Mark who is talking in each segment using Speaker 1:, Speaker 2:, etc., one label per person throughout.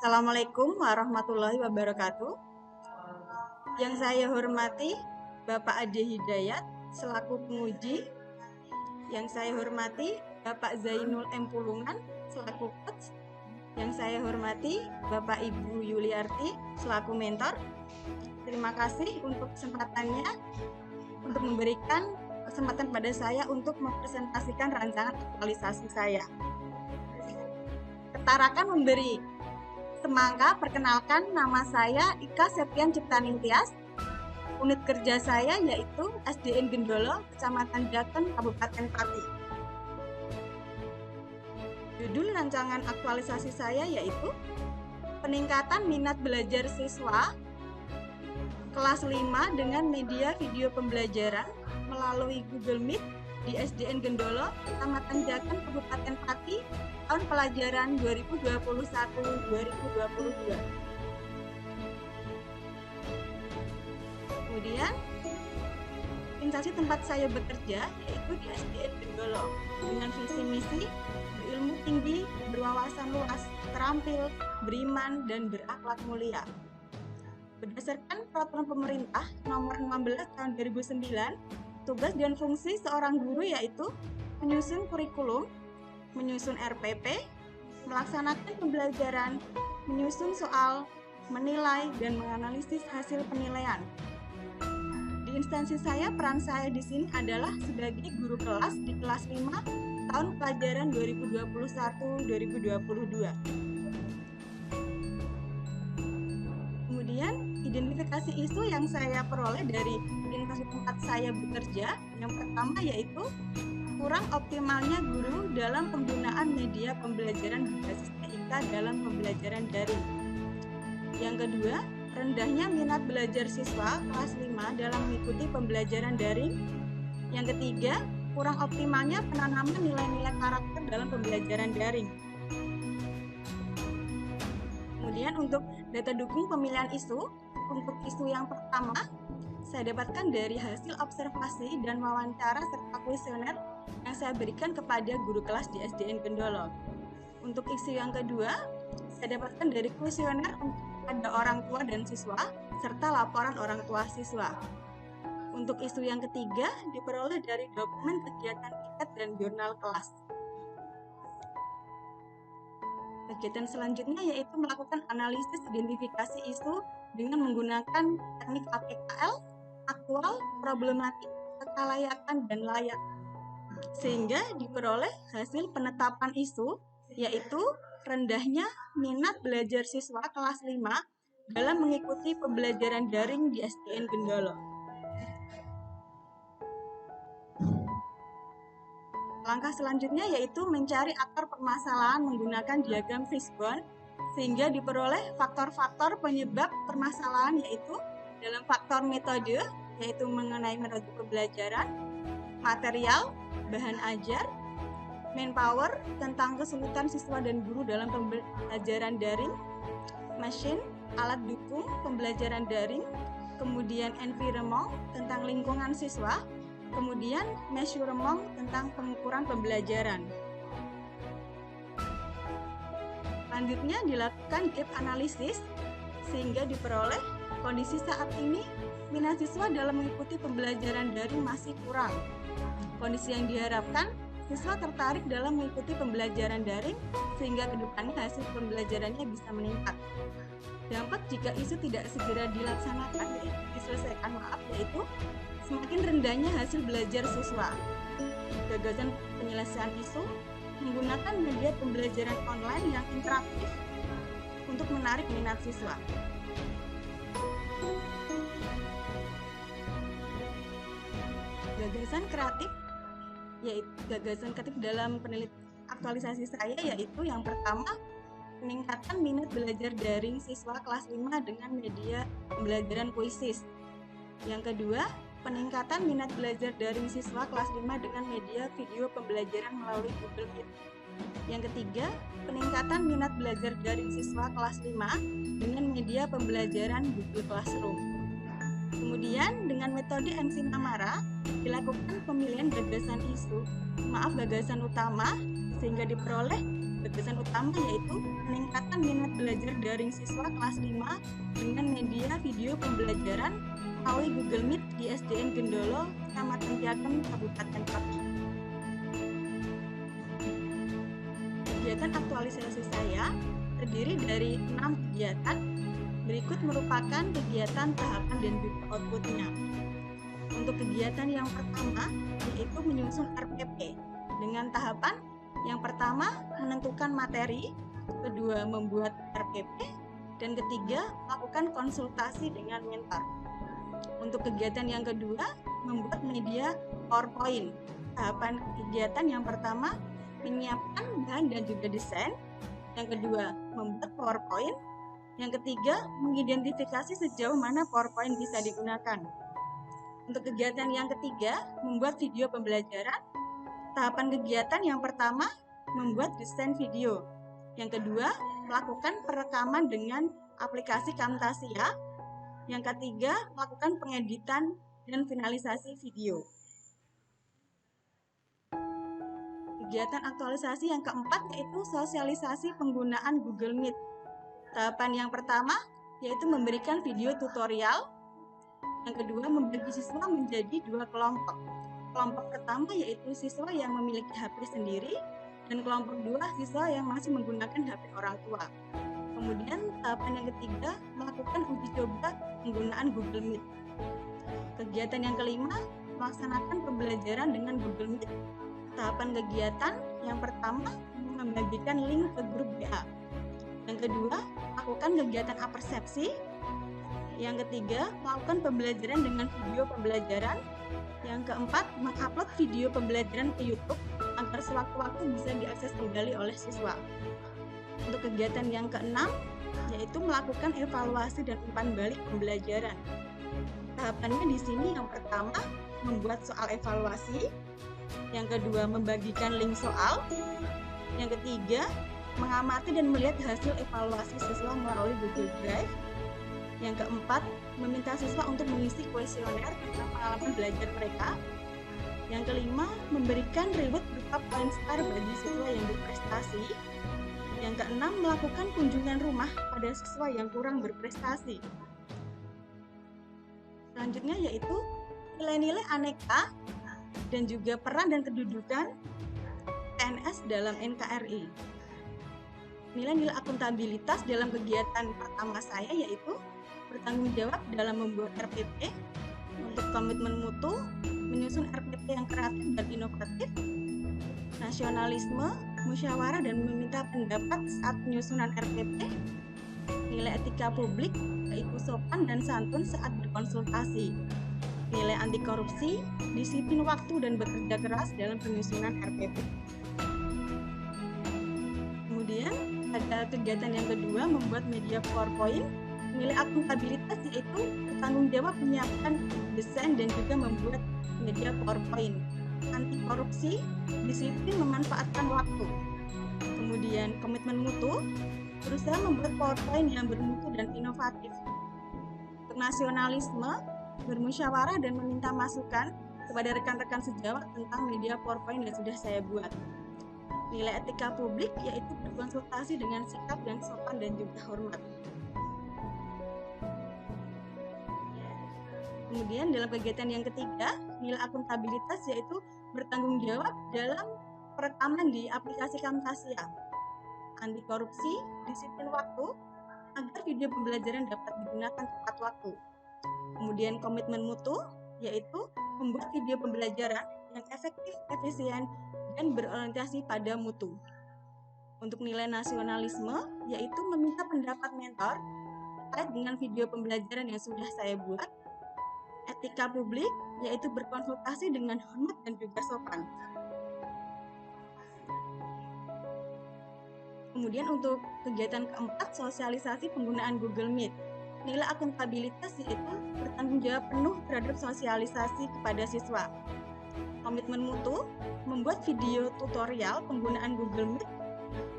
Speaker 1: Assalamualaikum warahmatullahi wabarakatuh. Yang saya hormati Bapak Ade Hidayat selaku penguji. Yang saya hormati Bapak Zainul M. Pulungan selaku coach. Yang saya hormati Bapak Ibu Yuliarti selaku mentor. Terima kasih untuk kesempatannya untuk memberikan kesempatan pada saya untuk mempresentasikan rancangan aktualisasi saya. Ketarakan memberi semangka, perkenalkan, nama saya Ika Septian Ciptaningtyas. Unit kerja saya yaitu SDN Gendolo, Kecamatan Jaten, Kabupaten Pati. Judul rancangan aktualisasi saya yaitu peningkatan minat belajar siswa kelas 5 dengan media video pembelajaran melalui Google Meet di SDN Gendolo, Kecamatan Jaten, Kabupaten Pati, tahun pelajaran 2021-2022. Kemudian, instansi tempat saya bekerja yaitu di SDN Gendolo dengan visi misi berilmu tinggi, berwawasan luas, terampil, beriman, dan berakhlak mulia. Berdasarkan peraturan pemerintah nomor 16 tahun 2009, tugas dan fungsi seorang guru yaitu menyusun kurikulum, menyusun RPP, melaksanakan pembelajaran, menyusun soal, menilai, dan menganalisis hasil penilaian. Di instansi saya, peran saya di sini adalah sebagai guru kelas di kelas 5 tahun pelajaran 2021-2022. Kemudian, identifikasi isu yang saya peroleh dari instansi tempat saya bekerja, yang pertama yaitu kurang optimalnya guru dalam penggunaan media pembelajaran berbasis TIK dalam pembelajaran daring. Yang kedua, rendahnya minat belajar siswa kelas 5 dalam mengikuti pembelajaran daring. Yang ketiga, kurang optimalnya penanaman nilai-nilai karakter dalam pembelajaran daring. Kemudian untuk data dukung pemilihan isu, untuk isu yang pertama, saya dapatkan dari hasil observasi dan wawancara serta kuesioner yang saya berikan kepada guru kelas di SDN Gendolo. Untuk isu yang kedua, saya dapatkan dari kuesioner kepada orang tua dan siswa, serta laporan orang tua siswa. Untuk isu yang ketiga, diperoleh dari dokumen kegiatan piket dan jurnal kelas. Kegiatan selanjutnya yaitu melakukan analisis identifikasi isu dengan menggunakan teknik APKL, aktual, problematik, kelayakan, dan layak. Sehingga diperoleh hasil penetapan isu yaitu rendahnya minat belajar siswa kelas 5 dalam mengikuti pembelajaran daring di SDN Gendolo. Langkah selanjutnya yaitu mencari akar permasalahan menggunakan diagram fishbone sehingga diperoleh faktor-faktor penyebab permasalahan yaitu dalam faktor metode yaitu mengenai metode pembelajaran, material, bahan ajar, manpower tentang kesulitan siswa dan guru dalam pembelajaran daring, mesin, alat dukung pembelajaran daring, kemudian environment tentang lingkungan siswa, kemudian measurement tentang pengukuran pembelajaran. Selanjutnya dilakukan gap analisis sehingga diperoleh kondisi saat ini minat siswa dalam mengikuti pembelajaran daring masih kurang. Kondisi yang diharapkan siswa tertarik dalam mengikuti pembelajaran daring sehingga kedepannya hasil pembelajarannya bisa meningkat. Dampak jika isu tidak segera diselesaikan yaitu semakin rendahnya hasil belajar siswa. Gagasan penyelesaian isu menggunakan media pembelajaran online yang interaktif untuk menarik minat siswa. Gagasan kreatif dalam penelitian aktualisasi saya yaitu yang pertama, peningkatan minat belajar daring siswa kelas 5 dengan media pembelajaran Quizzes. Yang kedua, peningkatan minat belajar daring siswa kelas 5 dengan media video pembelajaran melalui Google Meet. Yang ketiga, peningkatan minat belajar daring siswa kelas 5 dengan media pembelajaran Google Classroom. Kemudian dengan metode MC Namara dilakukan pemilihan gagasan utama sehingga diperoleh gagasan utama, yaitu peningkatan minat belajar daring siswa kelas 5 dengan media video pembelajaran melalui Google Meet di SDN Gendolo, Kecamatan Piagam, Kabupaten Pati. Kegiatan aktualisasi saya terdiri dari 6 kegiatan. Berikut merupakan kegiatan tahapan dan juga outputnya. Untuk kegiatan yang pertama yaitu menyusun RPP dengan tahapan yang pertama menentukan materi, kedua membuat RPP, dan ketiga melakukan konsultasi dengan mentor. Untuk kegiatan yang kedua membuat media PowerPoint. Tahapan kegiatan yang pertama menyiapkan bahan dan juga desain, yang kedua membuat PowerPoint, yang ketiga mengidentifikasi sejauh mana PowerPoint bisa digunakan. Untuk kegiatan yang ketiga membuat video pembelajaran. Tahapan kegiatan yang pertama membuat desain video, yang kedua melakukan perekaman dengan aplikasi Camtasia, yang ketiga melakukan pengeditan dan finalisasi video. Kegiatan aktualisasi yang keempat yaitu sosialisasi penggunaan Google Meet. Tahapan yang pertama yaitu memberikan video tutorial, yang kedua membagi siswa menjadi 2 kelompok. Kelompok pertama yaitu siswa yang memiliki HP sendiri, dan kelompok 2 siswa yang masih menggunakan HP orang tua. Kemudian tahapan yang ketiga melakukan uji coba penggunaan Google Meet. Kegiatan yang kelima melaksanakan pembelajaran dengan Google Meet. Tahapan kegiatan yang pertama membagikan link ke grup WA. Yang kedua, lakukan kegiatan apersepsi. Yang ketiga, melakukan pembelajaran dengan video pembelajaran. Yang keempat, mengupload video pembelajaran ke YouTube agar sewaktu-waktu bisa diakses kembali oleh siswa. Untuk kegiatan yang keenam, yaitu melakukan evaluasi dan umpan balik pembelajaran. Tahapannya di sini yang pertama, membuat soal evaluasi. Yang kedua, membagikan link soal. Yang ketiga, mengamati dan melihat hasil evaluasi siswa melalui Google Drive. Yang keempat, meminta siswa untuk mengisi kuesioner tentang pengalaman belajar mereka. Yang kelima, memberikan reward berupa poin star bagi siswa yang berprestasi. Yang keenam, melakukan kunjungan rumah pada siswa yang kurang berprestasi. Selanjutnya yaitu nilai-nilai aneka dan juga peran dan kedudukan PNS dalam NKRI. Nilai-nilai akuntabilitas dalam kegiatan pertama saya yaitu bertanggung jawab dalam membuat RPP, untuk komitmen mutu, menyusun RPP yang kreatif dan inovatif, nasionalisme, musyawarah dan meminta pendapat saat penyusunan RPP, nilai etika publik, yaitu sopan dan santun saat berkonsultasi, nilai anti korupsi, disiplin waktu dan bekerja keras dalam penyusunan RPP. Kemudian ada kegiatan yang kedua membuat media PowerPoint. Nilai akuntabilitas yaitu bertanggung jawab menyiapkan desain dan juga membuat media PowerPoint. Anti korupsi, disiplin memanfaatkan waktu. Kemudian komitmen mutu, berusaha membuat PowerPoint yang bermutu dan inovatif. Untuk nasionalisme, bermusyawarah dan meminta masukan kepada rekan-rekan sejawat tentang media PowerPoint yang sudah saya buat. Nilai etika publik yaitu berkonsultasi dengan sikap yang sopan dan juga hormat. Kemudian dalam kegiatan yang ketiga, nilai akuntabilitas yaitu bertanggung jawab dalam perekaman di aplikasi Camtasia. Anti korupsi, disiplin waktu, agar video pembelajaran dapat digunakan tepat waktu. Kemudian komitmen mutu, yaitu membuat video pembelajaran yang efektif, efisien, dan berorientasi pada mutu. Untuk nilai nasionalisme, yaitu meminta pendapat mentor terkait dengan video pembelajaran yang sudah saya buat. Etika publik, yaitu berkonsultasi dengan hormat dan juga sopan. Kemudian untuk kegiatan keempat, sosialisasi penggunaan Google Meet. Nilai akuntabilitas yaitu bertanggung jawab penuh terhadap sosialisasi kepada siswa. Komitmen mutu, membuat video tutorial penggunaan Google Meet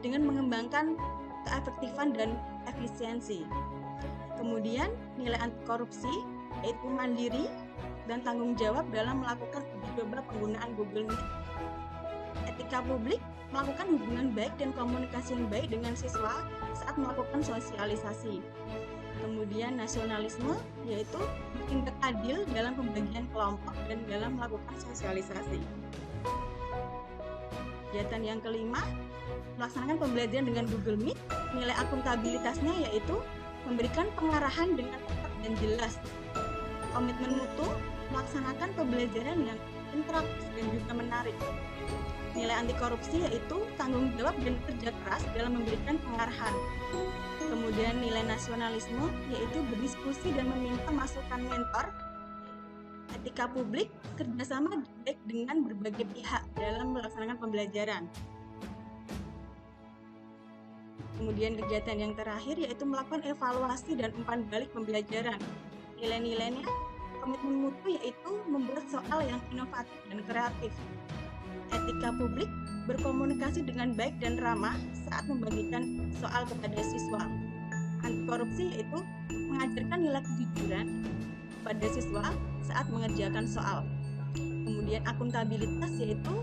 Speaker 1: dengan mengembangkan keefektifan dan efisiensi. Kemudian nilai anti korupsi, yaitu mandiri dan tanggung jawab dalam melakukan uji coba penggunaan Google Meet. Etika publik, melakukan hubungan baik dan komunikasi yang baik dengan siswa saat melakukan sosialisasi. Kemudian nasionalisme, yaitu bertindak adil dalam pembagian kelompok dan dalam melakukan sosialisasi. Kegiatan yang kelima, melaksanakan pembelajaran dengan Google Meet. Nilai akuntabilitasnya yaitu memberikan pengarahan dengan tepat dan jelas. Komitmen mutu, melaksanakan pembelajaran yang interaktif dan juga menarik. Nilai anti korupsi yaitu tanggung jawab dan kerja keras dalam memberikan pengarahan. Kemudian nilai nasionalisme yaitu berdiskusi dan meminta masukan mentor. Etika publik, kerjasama baik dengan berbagai pihak dalam melaksanakan pembelajaran. Kemudian kegiatan yang terakhir yaitu melakukan evaluasi dan umpan balik pembelajaran. Nilai-nilainya, komitmen mutu yaitu membuat soal yang inovatif dan kreatif. Etika publik, berkomunikasi dengan baik dan ramah saat membagikan soal kepada siswa. Anti korupsi yaitu mengajarkan nilai kejujuran pada siswa saat mengerjakan soal. Kemudian akuntabilitas yaitu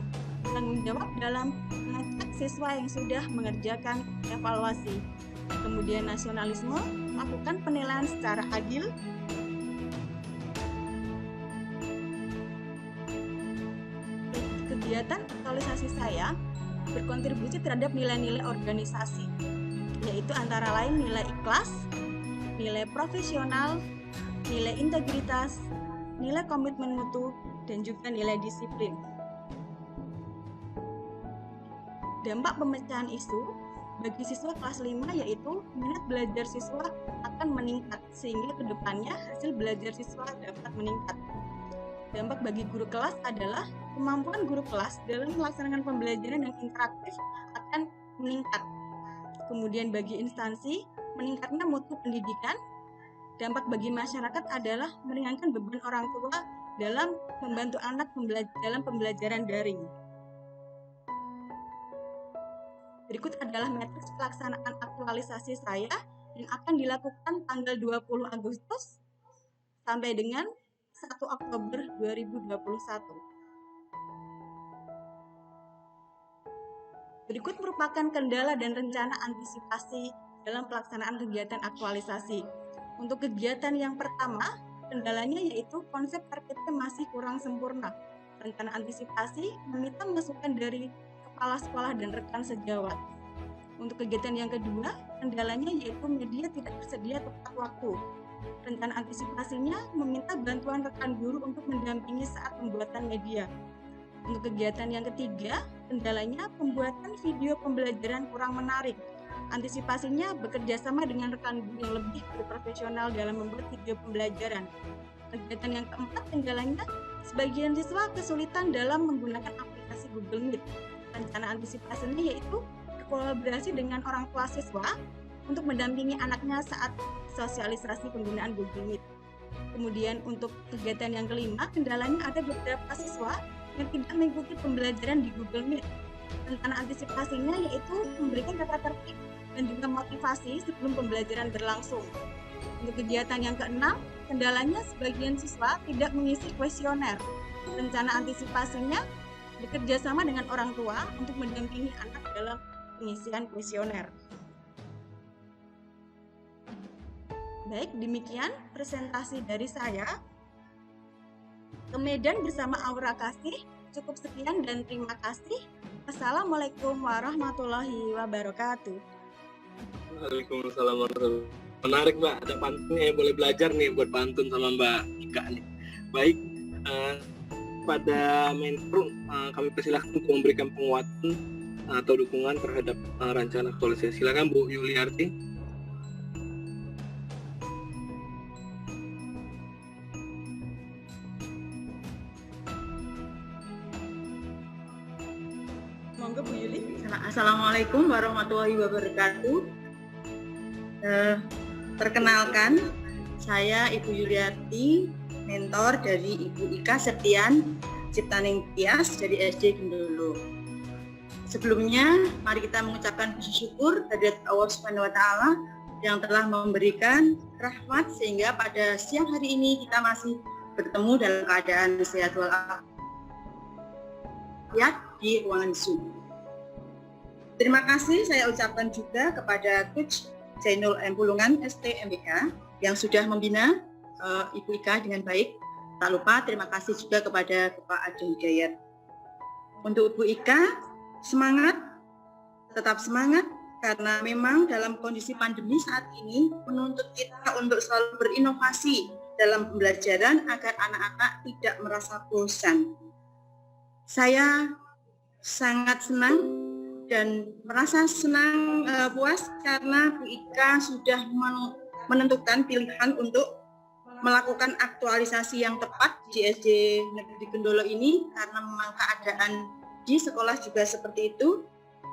Speaker 1: tanggung jawab dalam mengajak siswa yang sudah mengerjakan evaluasi. Kemudian nasionalisme, melakukan penilaian secara adil. Kegiatan aktualisasi saya berkontribusi terhadap nilai-nilai organisasi, yaitu antara lain nilai ikhlas, nilai profesional, nilai integritas, nilai komitmen mutu, dan juga nilai disiplin. Dampak pemecahan isu bagi siswa kelas 5 yaitu minat belajar siswa akan meningkat sehingga kedepannya hasil belajar siswa dapat meningkat. Dampak bagi guru kelas adalah kemampuan guru kelas dalam melaksanakan pembelajaran yang interaktif akan meningkat. Kemudian bagi instansi, meningkatnya mutu pendidikan. Dampak bagi masyarakat adalah meringankan beban orang tua dalam membantu anak dalam pembelajaran daring. Berikut adalah matriks pelaksanaan aktualisasi saya yang akan dilakukan tanggal 20 Agustus sampai dengan 1 Oktober 2021. Berikut merupakan kendala dan rencana antisipasi dalam pelaksanaan kegiatan aktualisasi. Untuk kegiatan yang pertama, kendalanya yaitu konsep RPP masih kurang sempurna. Rencana antisipasi meminta masukan dari kepala sekolah dan rekan sejawat. Untuk kegiatan yang kedua, kendalanya yaitu media tidak tersedia tepat waktu. Rencana antisipasinya meminta bantuan rekan guru untuk mendampingi saat pembuatan media. Untuk kegiatan yang ketiga, kendalanya pembuatan video pembelajaran kurang menarik. Antisipasinya bekerja sama dengan rekan guru yang lebih berprofesional dalam membuat video pembelajaran. Kegiatan yang keempat, kendalanya sebagian siswa kesulitan dalam menggunakan aplikasi Google Meet. Rencana antisipasinya yaitu berkolaborasi dengan orang tua siswa untuk mendampingi anaknya saat sosialisasi penggunaan Google Meet. Kemudian untuk kegiatan yang kelima, kendalanya ada beberapa siswa yang tidak mengikuti pembelajaran di Google Meet. Rencana antisipasinya yaitu memberikan tata tertib dan juga motivasi sebelum pembelajaran berlangsung. Untuk kegiatan yang keenam, kendalanya sebagian siswa tidak mengisi kuesioner. Rencana antisipasinya bekerja sama dengan orang tua untuk mendampingi anak dalam pengisian kuesioner. Baik, demikian presentasi dari saya. Ke Medan bersama Aura Kasih. Cukup sekian dan terima kasih. Assalamualaikum warahmatullahi wabarakatuh.
Speaker 2: Waalaikumsalam warahmatullahi wabarakatuh. Menarik Mbak, ada pantunnya ya, boleh belajar nih buat pantun sama Mbak Ika nih. Baik, pada mentor kami persilahkan untuk memberikan penguatan atau dukungan terhadap rancangan aktualisasi. Silakan Bu Yuliarti.
Speaker 1: Monggo Bu Yuli.
Speaker 3: Assalamualaikum warahmatullahi wabarakatuh. Perkenalkan, saya Ibu Yuliarti, mentor dari Ibu Ika Septian Ciptaning Tias dari SD Gendolo. Sebelumnya, mari kita mengucapkan puji syukur kehadirat Allah Subhanahu wa Ta'ala yang telah memberikan rahmat sehingga pada siang hari ini kita masih bertemu dalam keadaan sehat walafiat di ruangan Zoom. Terima kasih saya ucapkan juga kepada Coach Zainul M. Pulungan STMBK yang sudah membina Ibu Ika dengan baik. Tak lupa terima kasih juga kepada Bapak Ade Hidayat. Untuk Ibu Ika, semangat, tetap semangat, karena memang dalam kondisi pandemi saat ini menuntut kita untuk selalu berinovasi dalam pembelajaran agar anak-anak tidak merasa bosan. Saya sangat senang dan merasa senang puas karena Bu Ika sudah menentukan pilihan untuk melakukan aktualisasi yang tepat di SD Negeri Gendolo ini karena memang keadaan di sekolah juga seperti itu.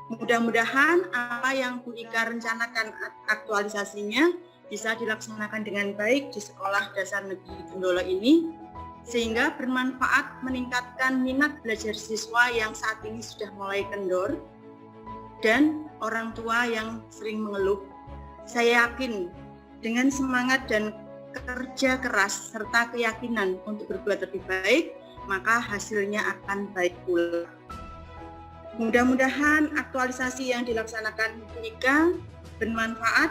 Speaker 3: Mudah-mudahan apa yang Bu Ika rencanakan aktualisasinya bisa dilaksanakan dengan baik di Sekolah Dasar Negeri Gendolo ini sehingga bermanfaat meningkatkan minat belajar siswa yang saat ini sudah mulai kendor dan orang tua yang sering mengeluh. Saya yakin dengan semangat dan kerja keras serta keyakinan untuk berbuat lebih baik, maka hasilnya akan baik pula. Mudah-mudahan aktualisasi yang dilaksanakan Bu Ika bermanfaat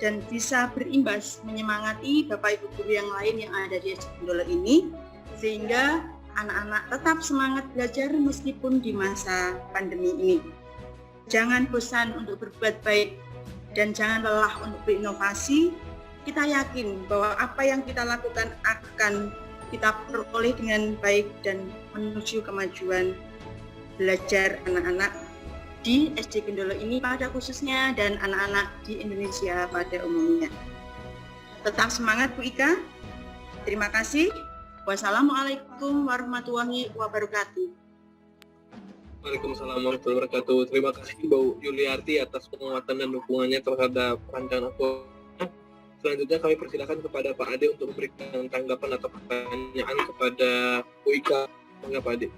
Speaker 3: dan bisa berimbas menyemangati Bapak Ibu guru yang lain yang ada di SD Gendolo ini, sehingga anak-anak tetap semangat belajar meskipun di masa pandemi ini. Jangan bosan untuk berbuat baik dan jangan lelah untuk berinovasi. Kita yakin bahwa apa yang kita lakukan akan kita peroleh dengan baik dan menuju kemajuan belajar anak-anak di SD Gendolo ini pada khususnya dan anak-anak di Indonesia pada umumnya. Tetap semangat Bu Ika. Terima kasih. Wassalamualaikum warahmatullahi wabarakatuh.
Speaker 2: Waalaikumsalam warahmatullahi wabarakatuh. Terima kasih Bu Yuliarti atas penguatan dan dukungannya terhadap rancangan aku. Selanjutnya kami persilakan kepada Pak Ade untuk memberikan tanggapan atau pertanyaan kepada Bu Ika. Monggo Pak Ade.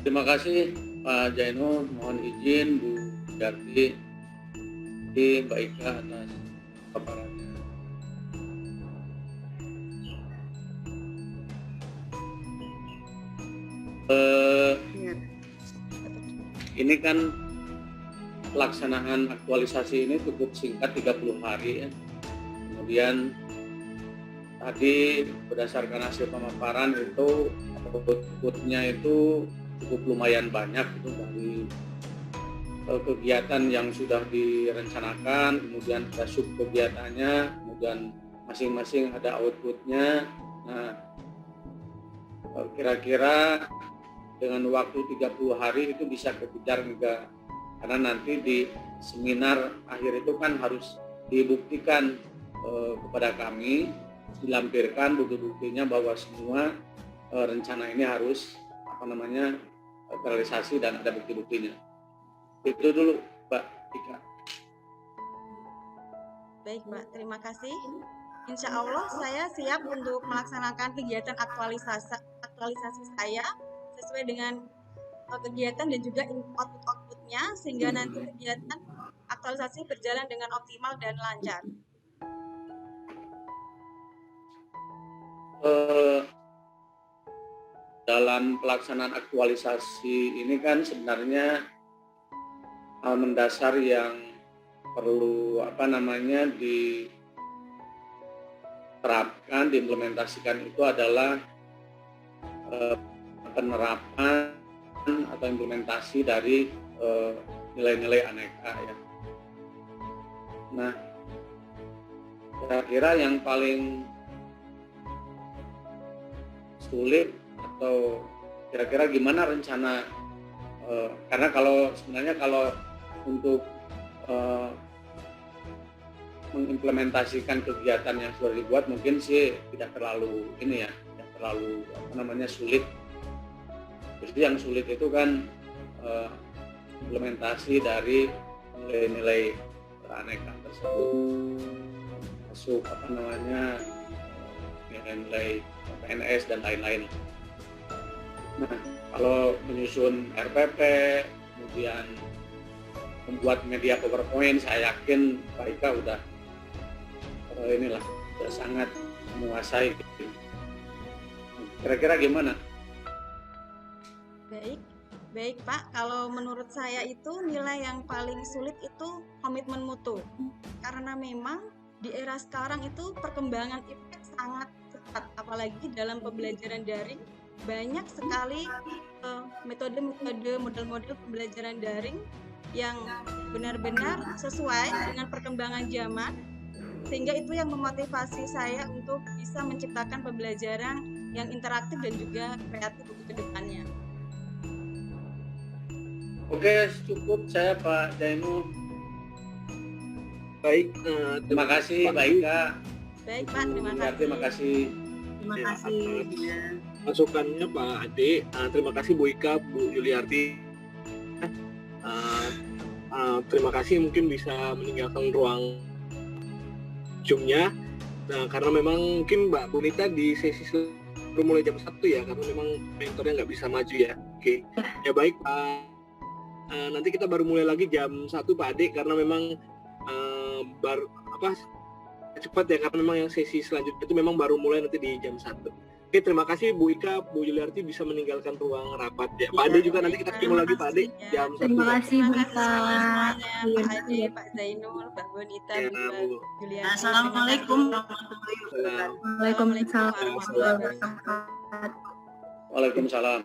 Speaker 4: Terima kasih Pak Zainul, mohon izin Bu Yuliarti, Mbak Ika atas paparannya. Ini kan pelaksanaan aktualisasi ini cukup singkat 30 hari ya. Kemudian tadi berdasarkan hasil pemaparan itu outputnya itu cukup lumayan banyak itu dari kegiatan yang sudah direncanakan, kemudian ada sub kegiatannya, kemudian masing-masing ada outputnya. Nah, kira-kira dengan waktu 30 hari itu bisa kekejar enggak? Karena nanti di seminar akhir itu kan harus dibuktikan kepada kami, dilampirkan bukti-buktinya bahwa semua rencana ini harus realisasi dan ada bukti-buktinya. Itu dulu Mbak Ika.
Speaker 1: Baik Mbak, terima kasih. Insya Allah saya siap untuk melaksanakan kegiatan aktualisasi saya sesuai dengan kegiatan dan juga output-outputnya sehingga nanti kegiatan aktualisasi berjalan dengan optimal dan lancar.
Speaker 4: Dalam pelaksanaan aktualisasi ini kan sebenarnya hal mendasar yang perlu diterapkan, diimplementasikan itu adalah penerapan atau implementasi dari nilai-nilai aneka ya. Nah, kira-kira yang paling sulit atau kira-kira gimana rencana karena sebenarnya kalau untuk mengimplementasikan kegiatan yang sudah dibuat mungkin sih tidak terlalu sulit. Jadi yang sulit itu kan implementasi dari nilai-nilai keanekaan tersebut, masuk nilai-nilai PNS dan lain-lain. Nah, kalau menyusun RPP, kemudian membuat media PowerPoint. Saya yakin Pak Ika udah sangat menguasai. Kira-kira gimana?
Speaker 1: Baik Pak, kalau menurut saya itu nilai yang paling sulit itu komitmen mutu. Karena memang di era sekarang itu perkembangan itu sangat cepat, apalagi dalam pembelajaran daring banyak sekali metode-metode, model-model pembelajaran daring yang benar-benar sesuai dengan perkembangan zaman, sehingga itu yang memotivasi saya untuk bisa menciptakan pembelajaran yang interaktif dan juga kreatif untuk kedepannya.
Speaker 4: Oke, cukup saya Pak Zainul.
Speaker 2: Baik,
Speaker 4: Terima kasih Pak Ika.
Speaker 1: Baik Pak, terima kasih.
Speaker 4: Terima kasih.
Speaker 3: Terima kasih.
Speaker 2: masukannya Pak Ade. Terima kasih Bu Ika, Bu Yuliarti. Terima kasih mungkin bisa meninggalkan ruang Zoom-nya. Nah, karena memang mungkin Mbak Bunita di sesi baru mulai jam 1 ya, karena memang mentornya nggak bisa maju ya. Oke, ya baik Pak. Nanti kita baru mulai lagi jam 1 Pak Ade, karena memang cepat ya, karena memang yang sesi selanjutnya itu memang baru mulai nanti di jam 1. Oke, terima kasih Bu Ika, Bu Yuliarti bisa meninggalkan ruang rapat ya. Pak Ade juga nanti kita ketemu lagi Pak Ade jam 1.
Speaker 5: Terima kasih Bu Ika.
Speaker 1: Semuanya, Pak Ade, Pak Zainul, Mbak Bonita,
Speaker 2: Ya,
Speaker 1: Bu
Speaker 2: Bu.
Speaker 1: Yuliarti.
Speaker 3: Assalamualaikum warahmatullahi wabarakatuh.
Speaker 5: Waalaikumsalam warahmatullahi wabarakatuh.
Speaker 4: Waalaikumsalam.